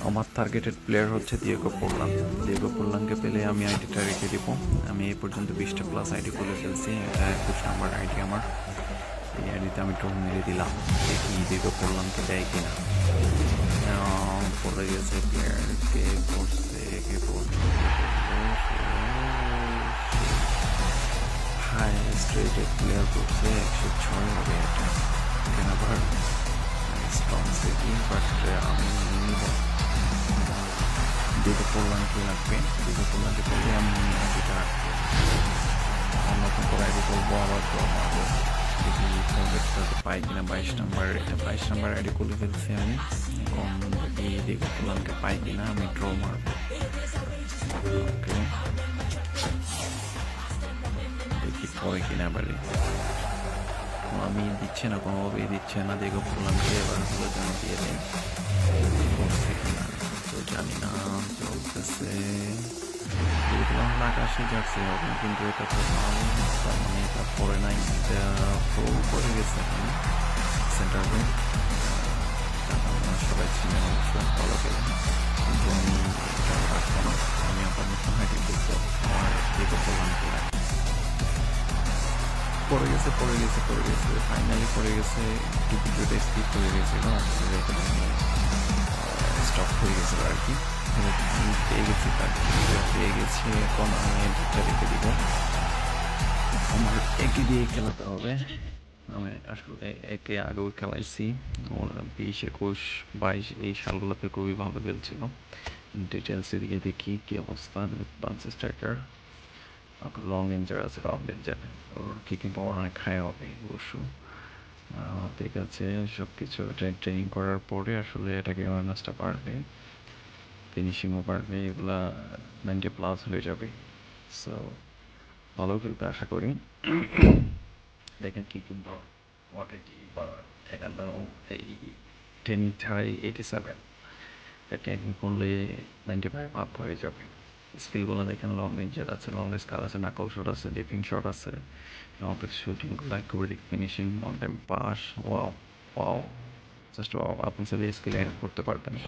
আমার targeted player হচ্ছে Diego পোরলানকে পেলে আমি আইডিটা রেখে দিব। আমি এই পর্যন্ত 20টা প্লাস আইডি খুলে ফেলছি। এটা 21 নাম্বার আইডি আমার। এই আইডিতে আমি ড্র মেরে দিলাম, দেখি দিয়েগো পোরলানকে দেয় কিনা। পড়ে গেছে প্লেয়ার, কে পড়ছে, কে পড়লো, হাইয়েস্ট রেটেড প্লেয়ার পড়ছে 106 হবে। এটা কেন আবার স্ট্রংসে বাট আমি নিব। দিকে পোরলানকে লাগবে, দিকে পোরলানকে পেলে আমি আইডিটা নতুন করে আইডি করবো, আবার তো মারবো। দেখি টার্গেটটাতে পাই কিনা। 22 নাম্বার আইডি খুলে ফেলছি আমি। এখন দেখি দিকে পোরলানকে পাই কিনা, আমি ড্র মারবো। ওকে, দেখি পরে কিনা পারি। আমি দিচ্ছে না, কোনোভাবেই দিচ্ছে না দিকে পোরলানকে। এবার হলো যেন দিয়ে দেয়, করছে কিনা তো জানি না। চলতেছে আকাশে যাচ্ছে হবে, কিন্তু এটা তো ভালো, তার মানে এটা পরে নাই, এটা প্রো করে গেছে এখন সেন্টারে। আমরা সবাই ছিলেন অবশ্যই ভালো গেলেন, কিন্তু আমি এটা রাখবো না। আমি আবার নতুন হাইটে করবো। আমার দিকে বললাম কি পড়ে গেছে ফাইনালি পড়ে গেছে। একটু ভিডিওটা স্কিপ হয়ে গেছিল, স্টপ হয়ে গেছিলো আর কি। পেয়ে গেছি এখন আমি এডিটটা রেখে দিব। আমার একে দিয়ে খেলাতে হবে। আমি আসলে একে আগেও খেলাইছি, 20, 21, 22 এই সালগুলোতে খুবই ভালো খেলছিল। ডিটেলসের দিকে দেখি কি অবস্থা। বান্স স্ট্রাইকার, লং রেঞ্জার আছে, লং রেঞ্জার ওর কিকিং পাওয়ার অনেক হাই হবে অবশ্য। ঠিক আছে, সব কিছু ট্রেনিং করার পরে আসলে এটাকে অ্যাওয়ারনেসটা বাড়বে, ফিনিশিংও বাড়বে, এগুলা 90+ হয়ে যাবে। সো ভালো খেলতে আশা করি। দেখেন কি কিনবো, 180 বা একান্ন, এই 10 হাই 87, ট্রেনিং করলে 95 আপ হয়ে যাবে। স্কিলগুলো দেখেন, লং রেঞ্জের আছে, লং স্কাল আছে, নাকল শট আছে, ডিপিং শট আছে, office shooting, like quick finishing, on time pass. Wow wow, just wow. আপনি চাইলে স্কিল অ্যাড করতে পারবেন।